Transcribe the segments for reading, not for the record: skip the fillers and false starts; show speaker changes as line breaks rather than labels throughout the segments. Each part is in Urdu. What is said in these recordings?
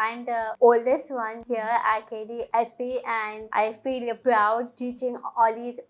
I'm the oldest one here at KDSP and I feel proud teaching all these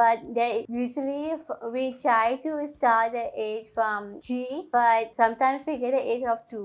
but they usually we try to start the age from 3, but sometimes we get the age of 2.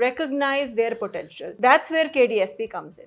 recognize their potential? That's where KDSP comes in.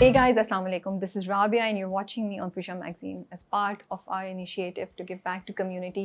Hey guys, Assalamu alaikum. This is Rabia and you're watching me on Fisha Magazine as part of our initiative to give back to community.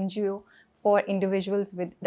NGO for individuals with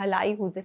Halai, who's a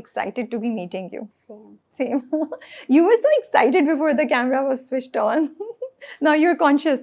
excited to be meeting you.
Same.
You were so excited before the camera was switched on. Now you're conscious.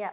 Yeah.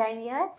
10 years.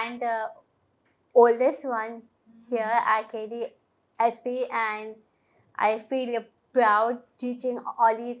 I'm the oldest one here at KDSP and I feel proud teaching all these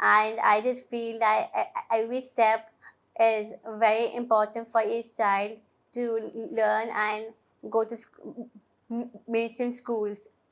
and I just feel that every step is very important for each child to learn and go to mainstream schools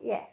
Yes.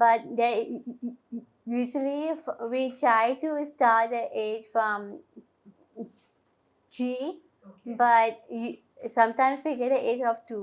but they usually we try to start the age from 3, but sometimes we get the age of 2.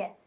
Yes.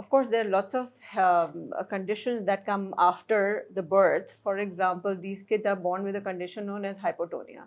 Of course, there are lots of conditions that come after the birth. For example, these kids are born with a condition known as hypotonia.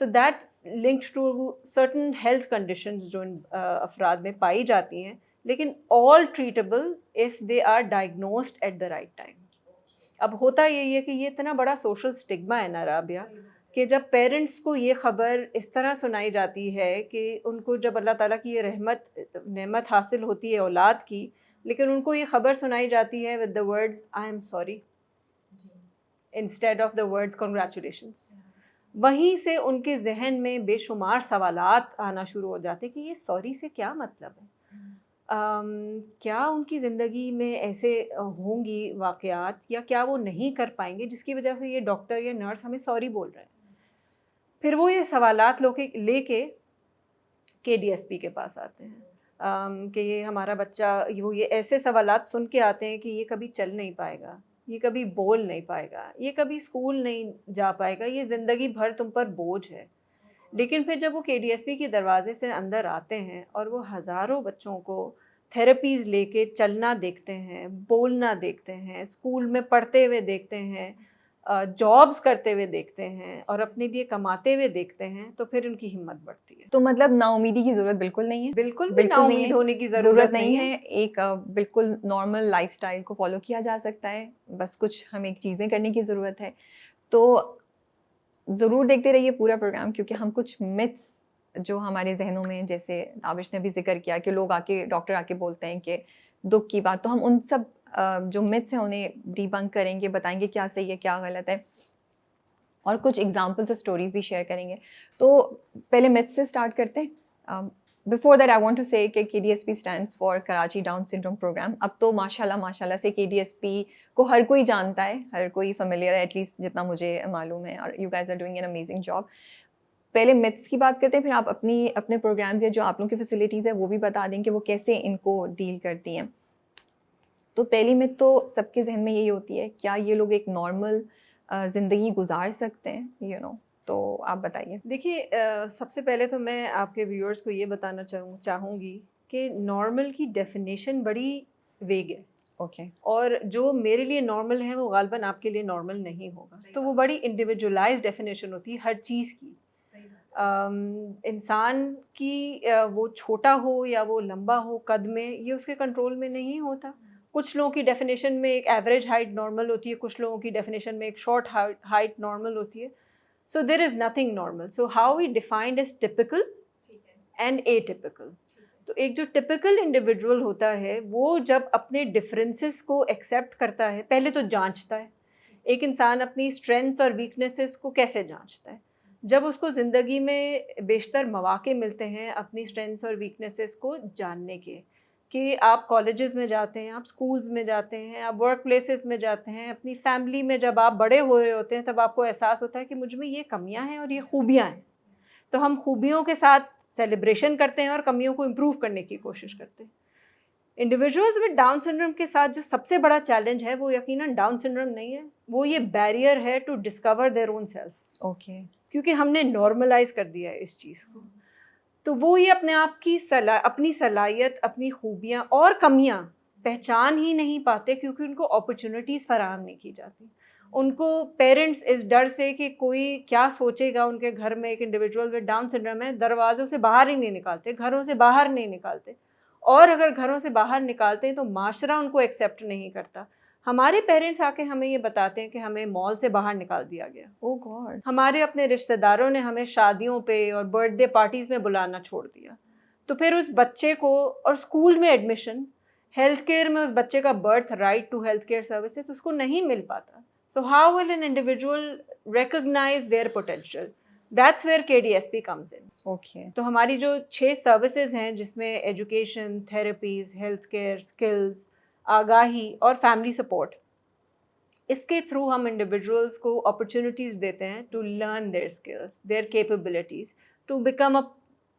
So that's linked to certain health conditions جو ان افراد میں پائی جاتی ہیں, لیکن all treatable if they are diagnosed at the right time. اب ہوتا یہی ہے کہ یہ اتنا بڑا سوشل اسٹگما ہے نا رابعہ, کہ جب پیرنٹس کو یہ خبر اس طرح سنائی جاتی ہے کہ ان کو جب اللہ تعالیٰ کی یہ نعمت حاصل ہوتی ہے اولاد کی, لیکن ان کو یہ خبر سنائی جاتی ہے with the words I am sorry instead of the words congratulations, وہیں سے ان کے ذہن میں بے شمار سوالات آنا شروع ہو جاتے کہ یہ سوری سے کیا مطلب ہے. کیا ان کی زندگی میں ایسے ہوں گی واقعات, یا کیا وہ نہیں کر پائیں گے جس کی وجہ سے یہ ڈاکٹر یا نرس ہمیں سوری بول رہے ہیں. پھر وہ یہ سوالات لے کے KDSP کے پاس آتے ہیں کہ یہ ہمارا بچہ, وہ یہ ایسے سوالات سن کے آتے ہیں کہ یہ کبھی چل نہیں پائے گا, یہ کبھی بول نہیں پائے گا, یہ کبھی اسکول نہیں جا پائے گا, یہ زندگی بھر تم پر بوجھ ہے. لیکن پھر جب وہ KDSP کے دروازے سے اندر آتے ہیں اور وہ ہزاروں بچوں کو تھیراپیز لے کے چلنا دیکھتے ہیں, بولنا دیکھتے ہیں, اسکول میں پڑھتے ہوئے دیکھتے ہیں, جابس کرتے ہوئے دیکھتے ہیں, اور اپنے لیے کماتے ہوئے دیکھتے ہیں, تو پھر ان کی ہمت بڑھتی ہے.
تو مطلب نا امیدی کی ضرورت بالکل نہیں ہے,
بالکل بھی نا امید ہونے کی ضرورت نہیں ہے.
ایک بالکل نارمل لائف سٹائل کو فالو کیا جا سکتا ہے, بس کچھ ہمیں چیزیں کرنے کی ضرورت ہے. تو ضرور دیکھتے رہیے پورا پروگرام, کیونکہ ہم کچھ متس جو ہمارے ذہنوں میں, جیسے تابش نے بھی ذکر کیا کہ لوگ ڈاکٹر آ کے بولتے ہیں کہ دکھ کی بات, تو ہم ان سب جو متس ہیں انہیں ڈی بنک کریں گے, بتائیں گے کیا صحیح ہے کیا غلط ہے, اور کچھ ایگزامپلس اور اسٹوریز بھی شیئر کریں گے. تو پہلے متس سے اسٹارٹ کرتے ہیں. Before that I want to say کہ KDSP stands for Karachi down syndrome program. اب تو ماشاءاللہ سے KDSP کو ہر کوئی جانتا ہے, ہر کوئی فیملیئر ہے, ایٹ لیسٹ جتنا مجھے معلوم ہے, اور you guys are doing an amazing job. پہلے متس کی بات کرتے ہیں, پھر آپ اپنے پروگرامز یا جو آپ لوگوں کی فیسلٹیز ہیں وہ بھی بتا دیں کہ وہ کیسے ان کو ڈیل کرتی ہیں. تو پہلی مت تو سب کے ذہن میں یہی ہوتی ہے, کیا یہ لوگ ایک نارمل زندگی گزار سکتے ہیں, تو آپ بتائیے.
دیکھیے, سب سے پہلے تو میں آپ کے ویورز کو یہ بتانا چاہوں گی کہ نارمل کی ڈیفینیشن بڑی ویگ ہے.
اوکے.
اور جو میرے لیے نارمل ہے وہ غالباً آپ کے لیے نارمل نہیں ہوگا. تو وہ بڑی انڈیویجولائز ڈیفینیشن ہوتی ہے ہر چیز کی. انسان کی وہ چھوٹا ہو یا وہ لمبا ہو قد میں, یہ اس کے کنٹرول میں نہیں ہوتا. کچھ لوگوں کی ڈیفینیشن میں ایک ایوریج ہائٹ نارمل ہوتی ہے, کچھ لوگوں کی ڈیفینیشن میں ایک شارٹ ہائٹ نارمل ہوتی ہے. So there is nothing normal. So how we defined as typical and atypical. تو ایک جو ٹپیکل انڈیویجول ہوتا ہے وہ جب اپنے ڈفرینسز کو ایکسیپٹ کرتا ہے, پہلے تو جانچتا ہے. ایک انسان اپنی اسٹرینتھس اور ویکنیسز کو کیسے جانچتا ہے؟ جب اس کو زندگی میں بیشتر مواقع ملتے ہیں اپنی اسٹرینتھس اور ویکنیسز کو جاننے کے, کہ آپ کالجز میں جاتے ہیں, آپ اسکولز میں جاتے ہیں, آپ ورک پلیسز میں جاتے ہیں, اپنی فیملی میں جب آپ بڑے ہو رہے ہوتے ہیں تب آپ کو احساس ہوتا ہے کہ مجھ میں یہ کمیاں ہیں اور یہ خوبیاں ہیں. تو ہم خوبیوں کے ساتھ سیلیبریشن کرتے ہیں اور کمیوں کو امپروو کرنے کی کوشش کرتے ہیں. انڈیویجولز ود ڈاؤن سنڈروم کے ساتھ جو سب سے بڑا چیلنج ہے وہ یقیناً ڈاؤن سنڈروم نہیں ہے, وہ یہ بیریئر ہے to discover their own self.
Okay.
کیونکہ ہم نے نارملائز کر دیا ہے اس چیز کو. تو وہ یہ اپنے آپ کی اپنی صلاحیت, اپنی خوبیاں اور کمیاں پہچان ہی نہیں پاتے, کیونکہ ان کو اپرچونیٹیز فراہم نہیں کی جاتی. ان کو پیرنٹس اس ڈر سے کہ کوئی کیا سوچے گا ان کے گھر میں ایک انڈیویجول ود ڈاؤن سنڈروم ہے, دروازوں سے باہر ہی نہیں نکالتے, گھروں سے باہر نہیں نکالتے. اور اگر گھروں سے باہر نکالتے ہیں تو معاشرہ ان کو ایکسیپٹ نہیں کرتا. ہمارے پیرنٹس آ کے ہمیں یہ بتاتے ہیں کہ ہمیں مال سے باہر نکال دیا گیا.
او گاڈ.
ہمارے اپنے رشتہ داروں نے ہمیں شادیوں پہ اور برتھ ڈے پارٹیز میں بلانا چھوڑ دیا. تو پھر اس بچے کو, اور اسکول میں ایڈمیشن, ہیلتھ کیئر میں اس بچے کا birthright to health care services اس کو نہیں مل پاتا. So how will an individual recognize their potential? That's where KDSP comes in.
Okay.
تو ہماری جو 6 سروسز ہیں جس میں education, therapies, health care, skills, آگاہی اور فیملی سپورٹ, اس کے تھرو ہم انڈیویجولس کو اپرچونیٹیز دیتے ہیں to learn their skills, their capabilities, to become a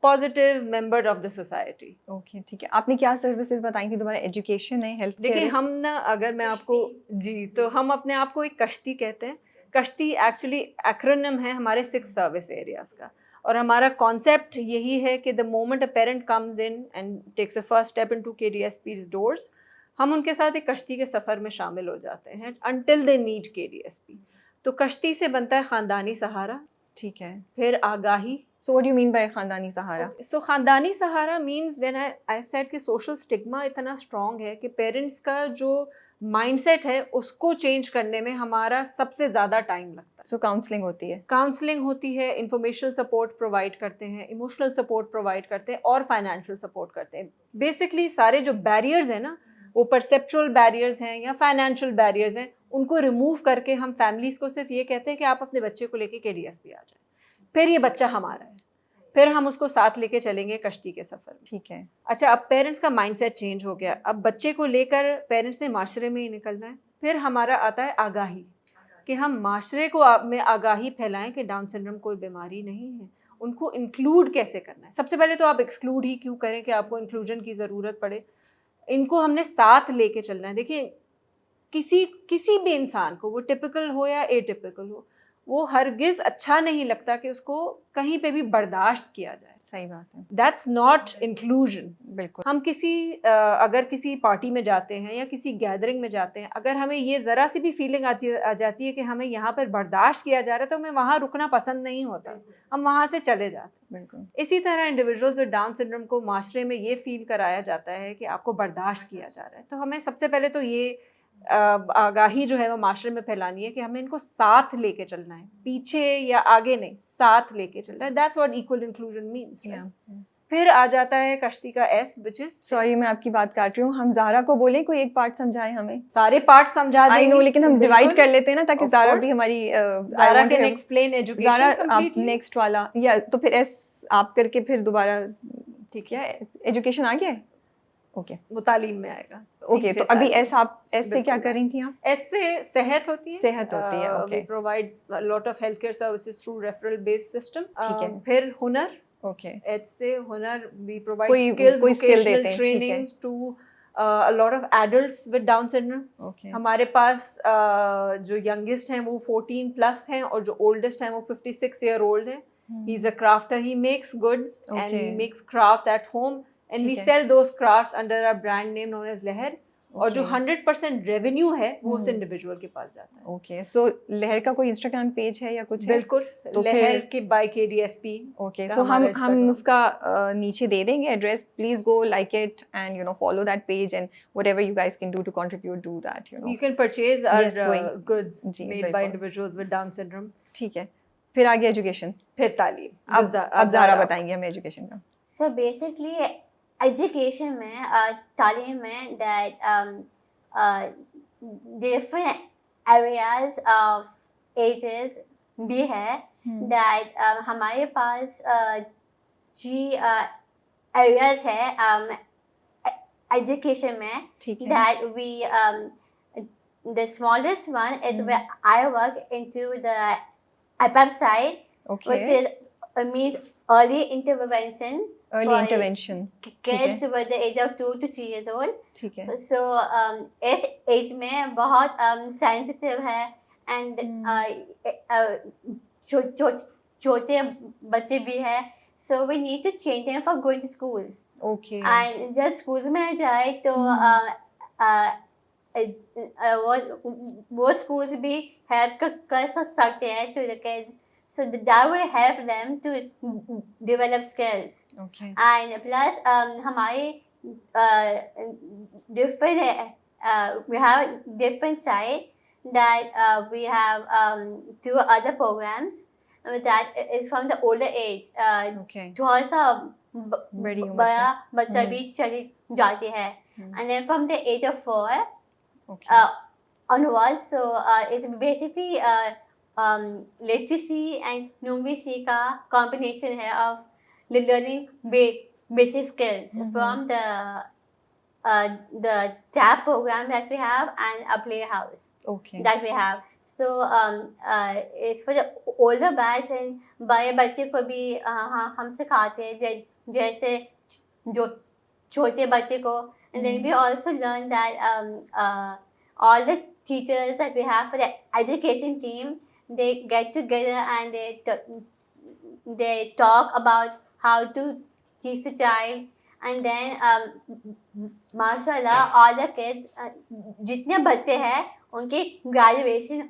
positive member of the society.
Okay ٹھیک ہے. آپ نے کیا سروسز بتائیں تھی دوبارہ؟ ایجوکیشن ہے, ہیلتھ کیئر.
دیکھیں ہم نا, اگر میں آپ کو جی, تو ہم اپنے آپ کو ایک کشتی کہتے ہیں. کشتی ایکچولی ایکرونیم ہے ہمارے 6 سروس ایریاز کا, اور ہمارا کانسیپٹ یہی ہے کہ the moment a parent comes in and takes a first step into KDSP's doors, ہم ان کے ساتھ ایک کشتی کے سفر میں شامل ہو جاتے ہیں انٹل دے نیڈ KDSP. تو کشتی سے بنتا ہے خاندانی سہارا,
ٹھیک ہے.
پھر آگاہی.
So what do you mean by خاندانی سہارا؟
سو خاندانی سہارا مینس وین آئی سیڈ کہ سوشل اسٹگما اتنا اسٹرانگ ہے کہ پیرنٹس کا جو مائنڈ سیٹ ہے اس کو چینج کرنے میں ہمارا سب سے زیادہ ٹائم لگتا ہے.
سو کاؤنسلنگ ہوتی ہے.
کاؤنسلنگ ہوتی ہے, انفارمیشنل سپورٹ پرووائڈ کرتے ہیں, ایموشنل سپورٹ پرووائڈ کرتے ہیں اور فائنینشیل سپورٹ کرتے ہیں. بیسکلی سارے جو بیریئرز ہیں نا, وہ پرسیپچول بیریئرز ہیں یا فائنینشیل بیریئرز ہیں, ان کو ریموو کر کے ہم فیملیز کو صرف یہ کہتے ہیں کہ آپ اپنے بچے کو لے کے KDSP آ جائیں, پھر یہ بچہ ہمارا ہے, پھر ہم اس کو ساتھ لے کے چلیں گے کشتی کے سفر میں.
ٹھیک ہے.
اچھا, اب پیرنٹس کا مائنڈ سیٹ چینج ہو گیا, اب بچے کو لے کر پیرنٹس نے معاشرے میں ہی نکلنا ہے. پھر ہمارا آتا ہے آگاہی, کہ ہم معاشرے کو میں آگاہی پھیلائیں کہ ڈاؤن سنڈروم کوئی بیماری نہیں ہے. ان کو انکلوڈ کیسے کرنا ہے. سب سے پہلے تو آپ ایکسکلوڈ ہی کیوں کریں کہ آپ کو انکلوژن کی ضرورت پڑے. ان کو ہم نے ساتھ لے کے چلنا ہے. دیکھیں, کسی بھی انسان کو, وہ ٹپیکل ہو یا اے ٹپیکل ہو, وہ ہرگز اچھا نہیں لگتا کہ اس کو کہیں پہ بھی برداشت کیا جائے.
صحیح بات ہے.
That's not inclusion.
بالکل.
ہم اگر کسی پارٹی میں جاتے ہیں یا کسی گیدرنگ میں جاتے ہیں, اگر ہمیں یہ ذرا سی بھی فیلنگ آ جاتی ہے کہ ہمیں یہاں پر برداشت کیا جا رہا ہے, تو ہمیں وہاں رکنا پسند نہیں ہوتا, ہم وہاں سے چلے جاتے ہیں.
بالکل.
اسی طرح انڈیویژولز ود ڈاؤن سنڈروم کو معاشرے میں یہ فیل کرایا جاتا ہے کہ آپ کو برداشت کیا جا رہا ہے. تو ہمیں سب سے پہلے تو یہ آگاہی جو ہے وہ معاشرے میں پھیلانی ہے کہ ہمیں ان کو ساتھ لے کے چلنا ہے, پیچھے یا آگے نہیں, ساتھ لے کے چلنا ہے. That's what equal inclusion means. پھر آ جاتا ہے کشتی کا ایس, which is
سوری میں آپ کی بات کاٹ رہی ہوں. ہم زارا کو بولیں کوئی ایک پارٹ سمجھائیں ہمیں.
سارے پارٹ سمجھا دیں.
آئی نو, لیکن ہم ڈیوائڈ کر لیتے ہیں نا تاکہ زارا بھی ہماری.
زارا کین ایکسپلین ایجوکیشن.
زارا آپ نیکسٹ والا, یا تو پھر ایس آپ کر کے پھر دوبارہ. ٹھیک ہے, ایجوکیشن آ گیا ہے. اوکے,
وہ تعلیم میں آئے گا.
اوکے, تو ابھی ایس آپ ایس سے کیا کر رہی تھیں آپ؟
ایس سے صحت ہوتی ہے.
صحت ہوتی ہے. Okay.
We provide lot of health care services through referral based system.
ٹھیک ہے.
پھر ہنر.
اوکے.
ایچ سے ہنر, we provide skills, vocational trainings to a lot of adults with Down syndrome.
Okay.
ہمارے پاس جو ینگسٹ ہیں وہ 14+ ہیں, اور جو اولڈسٹ ہیں وہ 56 year old ہیں. He is a crafter. He makes goods and he makes crafts at home, and we sell those crafts under a brand name known as Leher. اور جو 100% ریونیو ہے وہ اس انڈیویجول کے پاس جاتا ہے.
اوکے, سو لہر کا کوئی انسٹاگرام پیج ہے یا کچھ؟
بالکل, لہر کے بائی KDSP.
اوکے, سو ہم اس کا نیچے دے دیں گے address. Please go like it and you know follow that page, and whatever you guys can do to contribute, do that.
You can purchase our goods made by individuals with Down syndrome.
ٹھیک ہے. پھر آگے ایجوکیشن,
پھر تعلیم.
اب زارا بتائیں گے ہمیں ایجوکیشن کا.
سو بیسکلی ایجوکیشن میں, تعلیم میں, that different areas of ages بھی ہے. دیٹ ہمارے پاس جی ایریاز ہے ایجوکیشن میں. That we the smallest one is where I work into the APAP side, which is means early intervention.
Early intervention.
Kids with the age of 2 to 3 years old.
ٹھیک ہے.
So اس ایج میں بہت sensitive ہے, and چھوٹے بچے بھی ہیں. So we need to change them for going to schools.
Okay.
And جب schools میں جائے تو وہ اسکولس بھی ہیلپ کر سکتے ہیں to the kids, so that will help them to develop skills. And plus ہمارے we have different side that we have 2 other programs that is from the older age. تھوڑا سا بڑا بچہ بھی چلی جاتی ہے, and then from the age of 4 onwards. So it's basically literacy and numeracy ka combination hai of learning basic skills from the TAP program that we have and a playhouse that we have. So it's for the older batch, and بڑے بچے کو بھی ہم سکھاتے ہیں جیسے جو چھوٹے بچے کو. And then we also learn that all the teachers that we have for the education team, they get together and they talk about how to teach the child. And then mashallah all the kids, jitne bacche hain unki graduation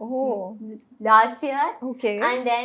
Oh,
last year,
okay.
and then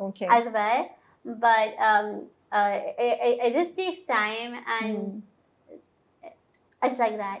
Okay.
as well, but it just takes time and it's like that.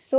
So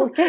Okay.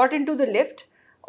got into the lift,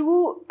2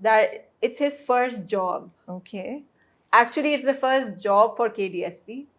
that it's his first job.
Okay.
Actually it's the first job for KDSP.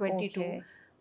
22.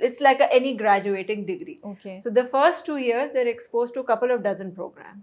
it's like any graduating degree.
Okay.
So the first 2 years they're exposed to a couple of dozen programs.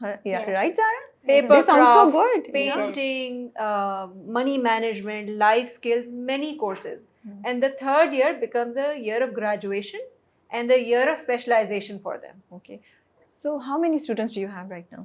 Right, Zara?
Paper
They sound so
craft,
good.
painting, money management, life skills, many courses. And the 3rd year becomes a year of graduation and the year of specialization for them.
Okay. So how many students do you have right now?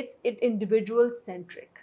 it individual centric.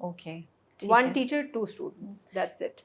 Okay.
1 teacher 2 students. That's it.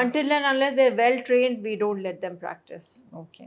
Until and unless they're well trained, we don't let them practice.
Okay,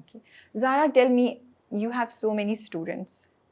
Okay. Zara, tell me, you have so many students.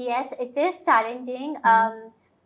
Yes, it is challenging.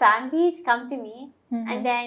families come to me and then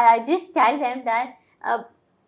I just tell them that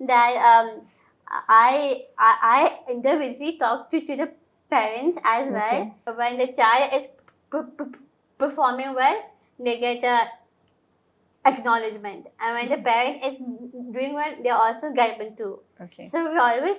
that I individually talk to the parents as well.
Okay.
When the child is performing well, they get acknowledgement, and when the parent is doing well, they also get one too.
Okay.
So we always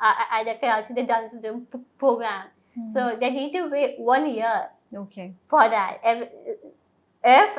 at the Karachi the Down syndrome program. So they need to wait 1 year
Okay.
for that. If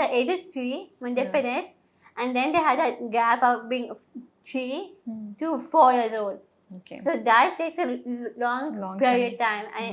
the age is 3 when they
Yeah.
finish, and then they had a gap of being 3
Hmm.
to 4 years old.
Okay.
So that takes a long period time. And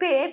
period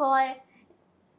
for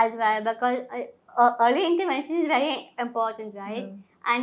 as well because early intervention is very important, right? And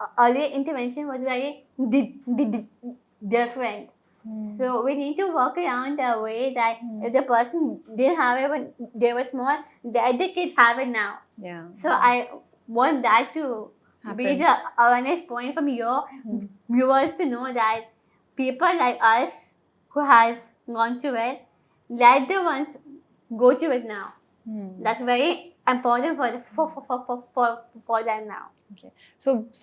early intervention was very different. So we need to work around the way that if the person didn't have it when they were small, the other kids have it now.
Yeah.
So I want that to be
Happen.
the awareness point from your viewers to know that people like us who has gone to it, let the ones go to it now. That's very important for them now.
Okay. So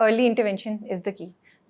early intervention is the key.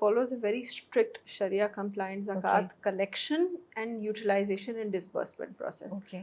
follows a very strict Sharia compliant zakat collection and utilization and disbursement process.
Okay.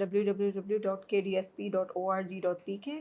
www.kdsp.org.pk.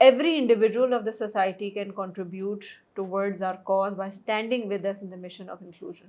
every individual of the society can contribute towards our cause by standing with us in the mission of inclusion.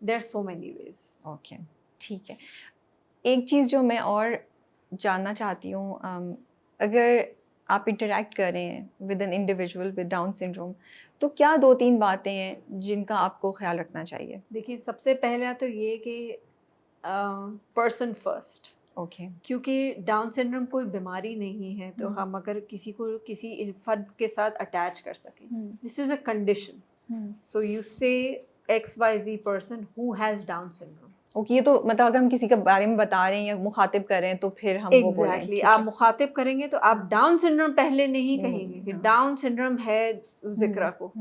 there are so many ways.
Okay ٹھیک ہے. ایک چیز جو میں اور جاننا چاہتی ہوں, اگر آپ انٹریکٹ کر رہے ہیں with an individual with down syndrome تو کیا 2-3 باتیں ہیں جن کا آپ کو خیال رکھنا چاہیے؟
دیکھیے سب سے پہلا تو یہ کہ پرسن فرسٹ.
اوکے.
کیونکہ ڈاؤن سنڈروم کوئی بیماری نہیں ہے تو ہم اگر کسی کو کسی فرد کے ساتھ اٹیچ کر سکیں, دس از اے کنڈیشن. سو یو سے XYZ person who has Down syndrome.
Okay, یہ تو مطلب اگر ہم کسی کے بارے میں بتا رہے ہیں یا مخاطب کر رہے ہیں تو پھر ہم وہ بولیں.
ایگزیکٹلی, آپ مخاطب کریں گے تو آپ ڈاؤن سنڈروم پہلے نہیں کہیں گے کہ ڈاؤن سنڈروم ہے ذکرا کو,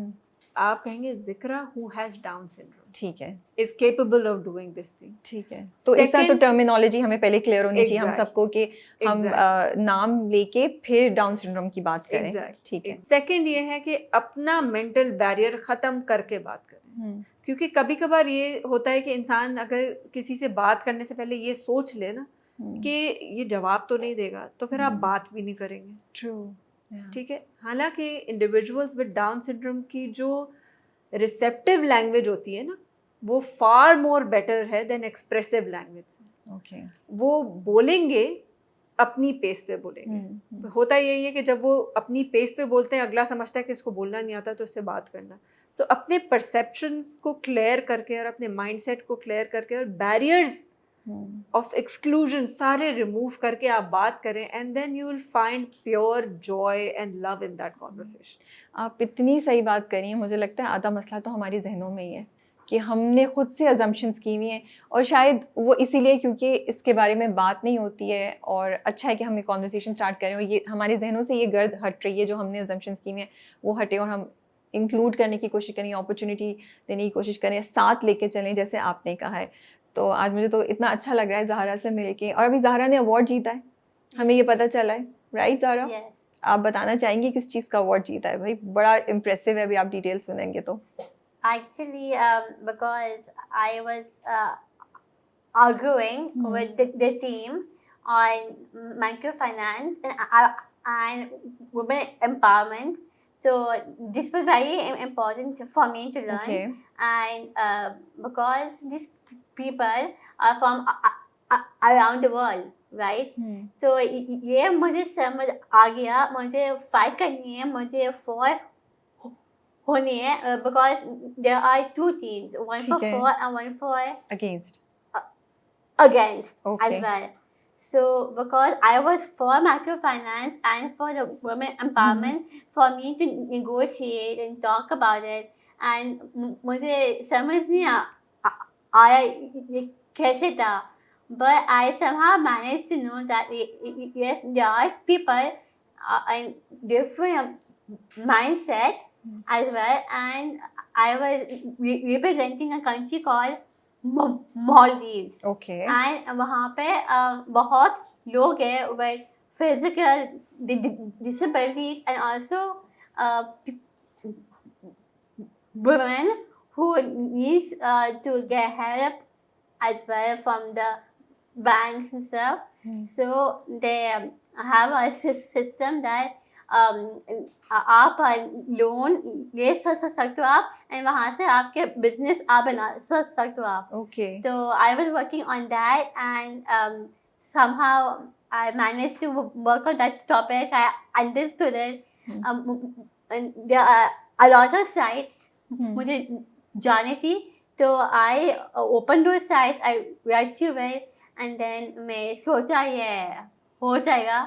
آپ کہیں گے ذکرا who has Down syndrome.
ٹھیک ہے,
is capable of doing this thing.
ٹھیک ہے. تو اس طرح تو ٹرمینالوجی ہمیں پہلے کلیئر ہونی چاہیے ہم سب کو کہ ہم نام لے کے پھر ڈاؤن سنڈروم کی بات کریں. ٹھیک ہے.
سیکنڈ یہ ہے کہ اپنا مینٹل بیریئر ختم کر کے بات کریں, کیونکہ کبھی کبھار یہ ہوتا ہے کہ انسان اگر کسی سے بات کرنے سے پہلے یہ سوچ لے نا کہ یہ جواب تو نہیں دے گا تو پھر آپ بات بھی نہیں کریں گے.
ٹرو.
ٹھیک ہے. حالانکہ انڈیویژولس ود ڈاؤن سنڈروم کی جو ریسیپٹیو لینگویج ہوتی ہے نا وہ فار مور بیٹر ہے دین ایکسپریسو لینگویج سے.
اوکے.
وہ بولیں گے اپنی پیس پہ بولیں گے. ہوتا یہی ہے کہ جب وہ اپنی پیس پہ بولتے ہیں اگلا سمجھتا ہے کہ اس کو بولنا نہیں آتا تو اس سے بات کرنا. سو اپنے پرسیپشنس کو کلیئر کر کے اور اپنے مائنڈ سیٹ کو کلیئر کر کے اور بیریئرز آف ایکسکلوژن سارے ریموو کر کے آپ بات کریں and then you will find pure joy and love in that conversation.
آپ اتنی صحیح بات کری ہیں, مجھے لگتا ہے آدھا مسئلہ تو ہماری ذہنوں میں ہی ہے کہ ہم نے خود سے ازمپشنس کی ہوئی ہیں, اور شاید وہ اسی لیے کیونکہ اس کے بارے میں بات نہیں ہوتی ہے, اور اچھا ہے کہ ہم یہ کانورسیشن اسٹارٹ کریں اور یہ ہمارے ذہنوں سے یہ گرد ہٹ رہی ہے جو ہم نے ازمپشنس کی ہوئی ہیں وہ ہٹے اور ہم انکلوڈ کرنے کی کوشش کریں, اپرچونیٹی دینے کی کوشش کریں, ساتھ لے کے چلیں جیسے آپ نے کہا ہے. تو آج مجھے تو اتنا اچھا لگ رہا ہے زہرا سے مل کے, اور ابھی زہرا نے ایوارڈ جیتا ہے, ہمیں یہ پتہ چلا ہے, رائٹ زہرا؟ آپ بتانا چاہیں گے کس چیز کا ایوارڈ جیتا ہے؟ بھائی بڑا امپریسو ہے, ابھی آپ ڈیٹیل سنیں گے تو.
Actually, because I was arguing with the team on microfinance and women empowerment. So this was very important for me to learn.
Okay.
And because these people are from around the world, right? So یہ مجھے سمجھ آ گیا, مجھے فائٹ کرنی ہے, مجھے فور ہونی ہے, because there are two teams, one for for and one for against as well. So because I was for microfinance and for the women empowerment, for me to negotiate and talk about it, and مجھے سمجھ نہیں آیا یہ کیسے تھا, but I somehow managed to know that yes, there are people and different mindset as well, and I was representing a country called Maldives.
Okay.
And وہاں پہ بہت لوگ ہیں with physical disabilities and also women who needs to get help as well from the banks and stuff. So they have a system that آپ لون لے سکتے ہو آپ, اینڈ وہاں سے آپ کے بزنس آپ بنا سکتے ہو آپ.
اوکے.
تو I was working on that and somehow I manage to work on that topic. I understood it. There are lot of sites مجھے جانی تھی, تو I open those sites, I read too well, and then میں سوچا یہ ہو جائے گا.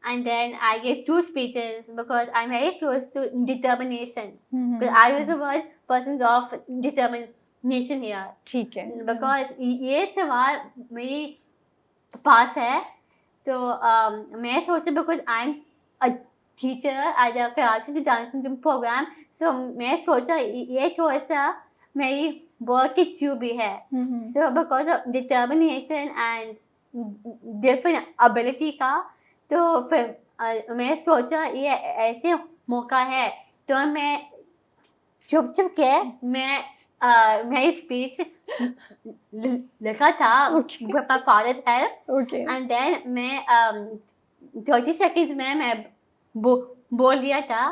And then I gave 2 speeches because I'm very close to determination. Because I use the word persons of determination here.
ٹھیک ہے.
Because یہ سوال میری پاس ہے, تو میں سوچا because I'm a teacher at the Karachi Down Syndrome program, so میں سوچا یہ تھوڑا سا میری work کی ٹیوب بھی ہے. So because of determination and different ability کا, تو پھر میں سوچا یہ ایسے موقع ہے, تو میں چھپ چھپ کے میری اسپیچ لکھا تھا فادرز ہیلپ, اینڈ دین میں 30 seconds میں بول دیا تھا,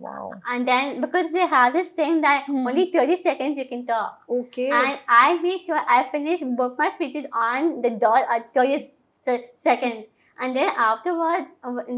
Wow.
and then because they have this thing that only 30 seconds you can talk.
Okay.
And I made sure I finished both my speeches on the dot at 30 seconds. And then afterwards,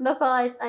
because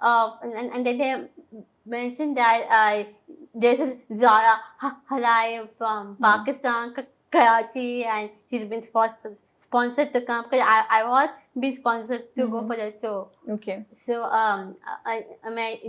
and then they mentioned that this is Zara Halai from Pakistan, Karachi, and she's been sponsored to come, because I was being sponsored to go for the show.
Okay.
So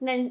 then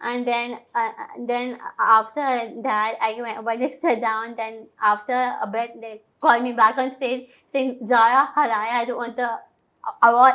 And then after that I went to sit down. Then after a bit they called me back on stage saying Zara Halai has won the award.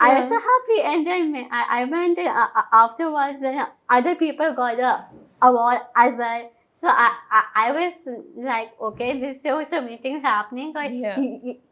I was so happy. And then I went, and afterwards then other people got the award as well. So I was like, okay, this is so many things happening.
Yeah.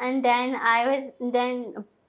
And then then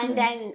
and then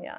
Yeah,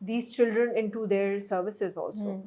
these children into their services also.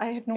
I had no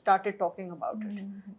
started talking about it.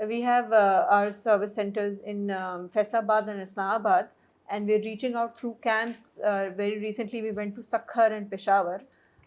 We have our service centers in Faisalabad and Islamabad, and we're reaching out through camps. Very recently we went to Sakhar and Peshawar.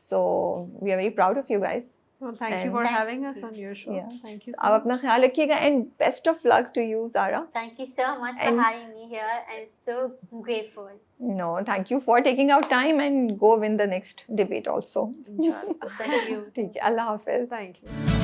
so we are very proud of you guys.
Well, thank you
And
for
thank
having us
you.
on your show.
Yeah.
Thank you so
آپ
much.
اپنا خیال رکھیے گا and best of luck to you Zara.
Thank you so much for
And-
having me here, and so grateful.
No, thank you for taking out time and go win the next debate also.
Inshallah.
Thank you.
ٹھیک ہے, اللہ حافظ.
Thank you.